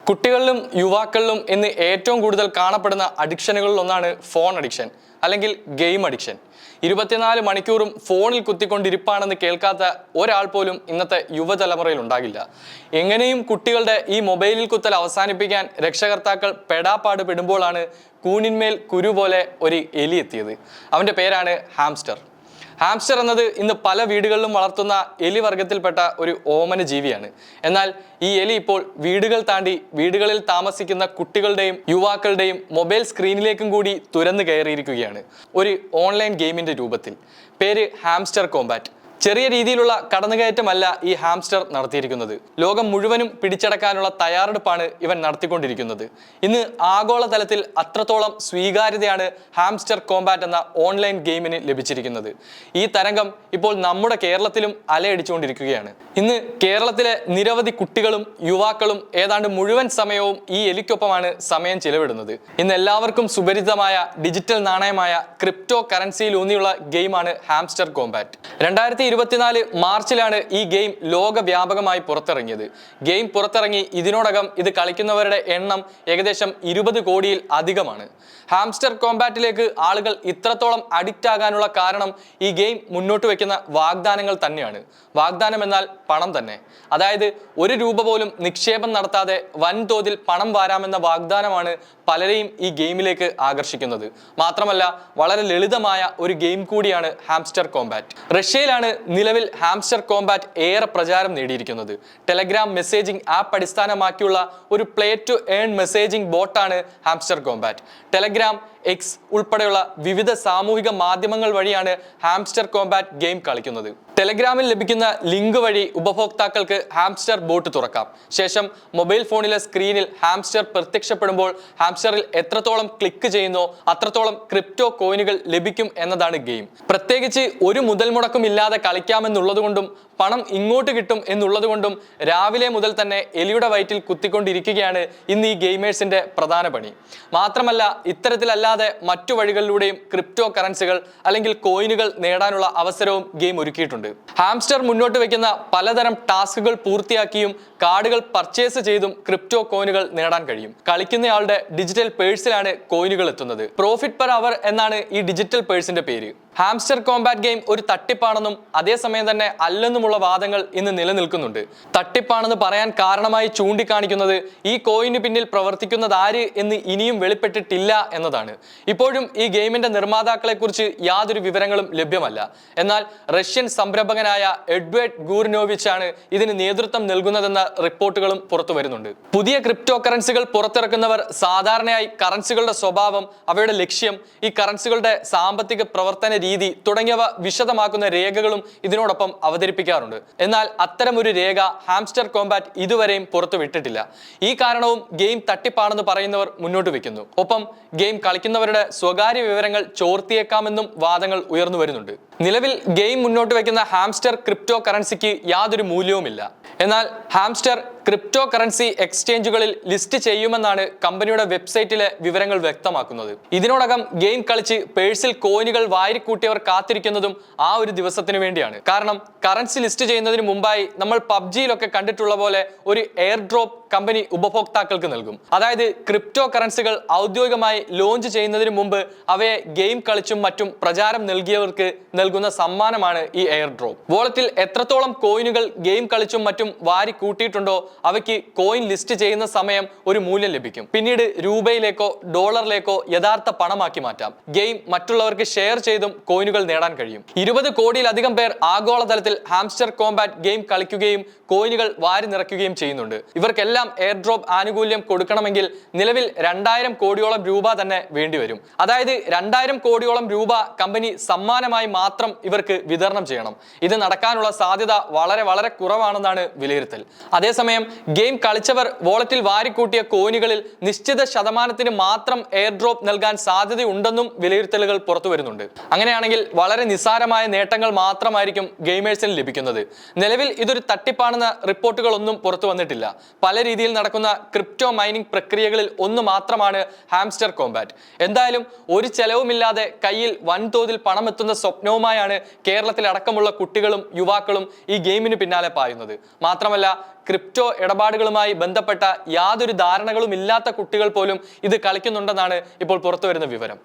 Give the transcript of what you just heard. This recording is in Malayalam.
കുട്ടികളിലും യുവാക്കളിലും ഇന്ന് ഏറ്റവും കൂടുതൽ കാണപ്പെടുന്ന അഡിക്ഷനുകളിൽ ഒന്നാണ് ഫോൺ അഡിക്ഷൻ അല്ലെങ്കിൽ ഗെയിം അഡിക്ഷൻ. 24 മണിക്കൂറും ഫോണിൽ കുത്തിക്കൊണ്ടിരിപ്പാണെന്ന് കേൾക്കാത്ത ഒരാൾ പോലും ഇന്നത്തെ യുവതലമുറയിൽ ഉണ്ടാകില്ല. എങ്ങനെയും കുട്ടികളുടെ ഈ മൊബൈലിൽ കുത്തൽ അവസാനിപ്പിക്കാൻ രക്ഷകർത്താക്കൾ പെടാപ്പാട് പെടുമ്പോഴാണ് കൂനിന്മേൽ കുരു പോലെ ഒരു എലി എത്തിയത്. അവൻ്റെ പേരാണ് ഹാംസ്റ്റർ. ഹാംസ്റ്റർ എന്നത് ഇന്ന് പല വീടുകളിലും വളർത്തുന്ന എലി വർഗത്തിൽപ്പെട്ട ഒരു ഓമന ജീവിയാണ്. എന്നാൽ ഈ എലി ഇപ്പോൾ വീടുകൾ താണ്ടി വീടുകളിൽ താമസിക്കുന്ന കുട്ടികളുടെയും യുവാക്കളുടെയും മൊബൈൽ സ്ക്രീനിലേക്കും കൂടി തുരന്നു കയറിയിരിക്കുകയാണ്, ഒരു ഓൺലൈൻ ഗെയിമിന്റെ രൂപത്തിൽ. പേര് ഹാംസ്റ്റർ കോംബാറ്റ്. ചെറിയ രീതിയിലുള്ള കടന്നുകയറ്റമല്ല ഈ ഹാംസ്റ്റർ നടത്തിയിരിക്കുന്നത്. ലോകം മുഴുവനും പിടിച്ചടക്കാനുള്ള തയ്യാറെടുപ്പാണ് ഇവൻ നടത്തിക്കൊണ്ടിരിക്കുന്നത്. ഇന്ന് ആഗോളതലത്തിൽ അത്രത്തോളം സ്വീകാര്യതയാണ് ഹാംസ്റ്റർ കോംബാറ്റ് എന്ന ഓൺലൈൻ ഗെയിമിന് ലഭിച്ചിരിക്കുന്നത്. ഈ തരംഗം ഇപ്പോൾ നമ്മുടെ കേരളത്തിലും അലയടിച്ചുകൊണ്ടിരിക്കുകയാണ്. ഇന്ന് കേരളത്തിലെ നിരവധി കുട്ടികളും യുവാക്കളും ഏതാണ്ട് മുഴുവൻ സമയവും ഈ എലിക്കൊപ്പമാണ് സമയം ചിലവിടുന്നത്. ഇന്ന് എല്ലാവർക്കും സുപരിചിതമായ ഡിജിറ്റൽ നാണയമായ ക്രിപ്റ്റോ കറൻസിയിൽ ഊന്നിയുള്ള ഗെയിമാണ് ഹാംസ്റ്റർ കോംബാറ്റ്. 2024 മാർച്ചിലാണ് ഈ ഗെയിം ലോകവ്യാപകമായി പുറത്തിറങ്ങിയത്. ഗെയിം പുറത്തിറങ്ങി ഇതിനോടകം ഇത് കളിക്കുന്നവരുടെ എണ്ണം ഏകദേശം 20 കോടിയിൽ അധികമാണ്. ഹാംസ്റ്റർ കോംബാറ്റിലേക്ക് ആളുകൾ ഇത്രത്തോളം അഡിക്റ്റ് ആകാനുള്ള കാരണം ഈ ഗെയിം മുന്നോട്ട് വെക്കുന്ന വാഗ്ദാനങ്ങൾ തന്നെയാണ്. വാഗ്ദാനം എന്നാൽ പണം തന്നെ. അതായത് 1 രൂപ പോലും നിക്ഷേപം നടത്താതെ വൻതോതിൽ പണം വാരാമെന്ന വാഗ്ദാനമാണ് പലരെയും ഈ ഗെയിമിലേക്ക് ആകർഷിക്കുന്നത്. മാത്രമല്ല വളരെ ലളിതമായ ഒരു ഗെയിം കൂടിയാണ് ഹാംസ്റ്റർ കോംബാറ്റ്. റഷ്യയിലാണ് നിലവിൽ ഹാംസ്റ്റർ കോംബാറ്റ് ഏറെ പ്രചാരം നേടിയിരിക്കുന്നത്. ടെലഗ്രാം മെസ്സേജിംഗ് ആപ്പ് അടിസ്ഥാനമാക്കിയുള്ള ഒരു പ്ലേ ടു ഏൺ മെസ്സേജിംഗ് ബോട്ടാണ് ഹാംസ്റ്റർ കോംബാറ്റ്. ടെലഗ്രാം, എക്സ് ഉൾപ്പെടെയുള്ള വിവിധ സാമൂഹിക മാധ്യമങ്ങൾ വഴിയാണ് ഹാംസ്റ്റർ കോംബാറ്റ് ഗെയിം കളിക്കുന്നത്. ടെലഗ്രാമിൽ ലഭിക്കുന്ന ലിങ്ക് വഴി ഉപഭോക്താക്കൾക്ക് ഹാംസ്റ്റർ ബോട്ട് തുറക്കാം. ശേഷം മൊബൈൽ ഫോണിലെ സ്ക്രീനിൽ ഹാംസ്റ്റർ പ്രത്യക്ഷപ്പെടുമ്പോൾ ഹാംസ്റ്ററിൽ എത്രത്തോളം ക്ലിക്ക് ചെയ്യുന്നോ അത്രത്തോളം ക്രിപ്റ്റോ കോയിനുകൾ ലഭിക്കും എന്നതാണ് ഗെയിം. പ്രത്യേകിച്ച് ഒരു മുതൽ മുടക്കും ഇല്ലാതെ കളിക്കാമെന്നുള്ളതുകൊണ്ടും പണം ഇങ്ങോട്ട് കിട്ടും എന്നുള്ളതുകൊണ്ടും രാവിലെ മുതൽ തന്നെ എലിയുടെ വയറ്റിൽ കുത്തിക്കൊണ്ടിരിക്കുകയാണ് ഇന്ന് ഈ ഗെയിമേഴ്സിന്റെ പ്രധാന പണി. മാത്രമല്ല ഇത്തരത്തിലല്ലാതെ മറ്റു വഴികളിലൂടെയും ക്രിപ്റ്റോ കറൻസികൾ അല്ലെങ്കിൽ കോയിനുകൾ നേടാനുള്ള അവസരവും ഗെയിം ഒരുക്കിയിട്ടുണ്ട്. ഹാംസ്റ്റർ മുന്നോട്ട് വെക്കുന്ന പലതരം ടാസ്കുകൾ പൂർത്തിയാക്കിയും കാർഡുകൾ പർച്ചേസ് ചെയ്തും ക്രിപ്റ്റോ കോയിനുകൾ നേടാൻ കഴിയും. കളിക്കുന്നയാളുടെ ഡിജിറ്റൽ പേഴ്സിലാണ് കോയിനുകൾ എത്തുന്നത്. പ്രോഫിറ്റ് പെർ അവർ എന്നാണ് ഈ ഡിജിറ്റൽ പേഴ്സിന്റെ പേര്. ഹാംസ്റ്റർ കോംബാറ്റ് ഗെയിം ഒരു തട്ടിപ്പാണെന്നും അതേസമയം തന്നെ അല്ലെന്നുമുള്ള വാദങ്ങൾ ഇന്ന് നിലനിൽക്കുന്നുണ്ട്. തട്ടിപ്പാണെന്ന് പറയാൻ കാരണമായി ചൂണ്ടിക്കാണിക്കുന്നത് ഈ കോയിന് പിന്നിൽ പ്രവർത്തിക്കുന്നത് ആര് എന്ന് ഇനിയും വെളിപ്പെട്ടിട്ടില്ല എന്നതാണ്. ഇപ്പോഴും ഈ ഗെയിമിന്റെ നിർമ്മാതാക്കളെ കുറിച്ച് യാതൊരു വിവരങ്ങളും ലഭ്യമല്ല. എന്നാൽ റഷ്യൻ സംരംഭകനായ എഡ്വേർഡ് ഗൂർനോവിച്ച് ആണ് ഇതിന് നേതൃത്വം നൽകുന്നതെന്ന റിപ്പോർട്ടുകളും പുറത്തു വരുന്നുണ്ട്. പുതിയ ക്രിപ്റ്റോ കറൻസികൾ പുറത്തിറക്കുന്നവർ സാധാരണയായി കറൻസികളുടെ സ്വഭാവം, അവയുടെ ലക്ഷ്യം, ഈ കറൻസികളുടെ സാമ്പത്തിക പ്രവർത്തന രീതി തുടങ്ങിയവ വിശദമാക്കുന്ന രേഖകളും ഇതിനോടൊപ്പം അവതരിപ്പിക്കാറുണ്ട്. എന്നാൽ അത്തരമൊരു രേഖ ഹാംസ്റ്റർ കോംബാറ്റ് ഇതുവരെയും പുറത്തു വിട്ടിട്ടില്ല. ഈ കാരണവും ഗെയിം തട്ടിപ്പാണെന്ന് പറയുന്നവർ മുന്നോട്ട് വെക്കുന്നു. ഒപ്പം ഗെയിം കളിക്കുന്നവരുടെ സ്വകാര്യ വിവരങ്ങൾ ചോർത്തിയേക്കാമെന്നും വാദങ്ങൾ ഉയർന്നു വരുന്നുണ്ട്. നിലവിൽ ഗെയിം മുന്നോട്ട് വെക്കുന്ന ഹാംസ്റ്റർ ക്രിപ്റ്റോ കറൻസിക്ക് യാതൊരു മൂല്യവുമില്ല. എന്നാൽ ഹാംസ്റ്റർ ക്രിപ്റ്റോ കറൻസി എക്സ്ചേഞ്ചുകളിൽ ലിസ്റ്റ് ചെയ്യുമെന്നാണ് കമ്പനിയുടെ വെബ്സൈറ്റിലെ വിവരങ്ങൾ വ്യക്തമാക്കുന്നത്. ഇതിനോടകം ഗെയിം കളിച്ച് പേഴ്സിൽ കോയിനുകൾ വാരിക്കൂട്ടിയവർ കാത്തിരിക്കുന്നതും ആ ഒരു ദിവസത്തിന് വേണ്ടിയാണ്. കാരണം കറൻസി ലിസ്റ്റ് ചെയ്യുന്നതിന് മുമ്പായി നമ്മൾ പബ്ജിയിലൊക്കെ കണ്ടിട്ടുള്ള പോലെ ഒരു എയർ ഡ്രോപ്പ് കമ്പനി ഉപഭോക്താക്കൾക്ക് നൽകും. അതായത് ക്രിപ്റ്റോ കറൻസികൾ ഔദ്യോഗികമായി ലോഞ്ച് ചെയ്യുന്നതിന് മുമ്പ് അവയെ ഗെയിം കളിച്ചും മറ്റും പ്രചാരം നൽകിയവർക്ക് നൽകുന്ന സമ്മാനമാണ് ഈ എയർ ഡ്രോപ്പ്. വാളറ്റിൽ എത്രത്തോളം കോയിനുകൾ ഗെയിം കളിച്ചും മറ്റും വാരി കൂട്ടിയിട്ടുണ്ടോ അവയ്ക്ക് കോയിൻ ലിസ്റ്റ് ചെയ്യുന്ന സമയം ഒരു മൂല്യം ലഭിക്കും. പിന്നീട് രൂപയിലേക്കോ ഡോളറിലേക്കോ യഥാർത്ഥ പണമാക്കി മാറ്റാം. ഗെയിം മറ്റുള്ളവർക്ക് ഷെയർ ചെയ്തും കോയിനുകൾ നേടാൻ കഴിയും. 20 കോടിയിലധികം പേർ ആഗോളതലത്തിൽ ഹാംസ്റ്റർ കോംബാറ്റ് ഗെയിം കളിക്കുകയും കോയിനുകൾ വാരി നിറയ്ക്കുകയും ചെയ്യുന്നുണ്ട്. ഇവർക്കെല്ലാം എയർ ഡ്രോപ്പ് ആനുകൂല്യം കൊടുക്കണമെങ്കിൽ നിലവിൽ 2000 കോടിയോളം രൂപ തന്നെ വേണ്ടിവരും. അതായത് 2000 കോടിയോളം രൂപ കമ്പനി സമ്മാനമായി മാത്രം ഇവർക്ക് വിതരണം ചെയ്യണം. ഇത് നടക്കാനുള്ള സാധ്യത വളരെ വളരെ കുറവാണെന്നാണ് വിലയിരുത്തൽ. അതേസമയം ഗെയിം കളിച്ചവർ വാളറ്റിൽ വാരിക്കൂട്ടിയ കോയിനുകളിൽ നിശ്ചിത ശതമാനത്തിന് മാത്രം എയർ ഡ്രോപ്പ് നൽകാൻ സാധ്യതയുണ്ടെന്നും വിലയിരുത്തലുകൾ പുറത്തു വരുന്നുണ്ട്. അങ്ങനെയാണെങ്കിൽ വളരെ നിസ്സാരമായ നേട്ടങ്ങൾ മാത്രമായിരിക്കും ഗെയിമേഴ്സിന് ലഭിക്കുന്നത്. നിലവിൽ ഇതൊരു തട്ടിപ്പാണെന്ന റിപ്പോർട്ടുകളൊന്നും പുറത്തു വന്നിട്ടില്ല. പല രീതിയിൽ നടക്കുന്ന ക്രിപ്റ്റോ മൈനിങ് പ്രക്രിയകളിൽ ഒന്ന് മാത്രമാണ് ഹാംസ്റ്റർ കോംബാറ്റ്. എന്തായാലും ഒരു ചെലവുമില്ലാതെ കയ്യിൽ വൻതോതിൽ പണം എത്തുന്ന സ്വപ്നവുമായാണ് കേരളത്തിലടക്കമുള്ള കുട്ടികളും യുവാക്കളും ഈ ഗെയിമിന് പിന്നാലെ പായുന്നത്. മാത്രമല്ല, ക്രിപ്റ്റോ ഇടപാടുകളുമായി ബന്ധപ്പെട്ട യാതൊരു ധാരണകളും ഇല്ലാത്ത കുട്ടികൾ പോലും ഇത് കളിക്കുന്നുണ്ടെന്നാണ് ഇപ്പോൾ പുറത്തുവരുന്ന വിവരം.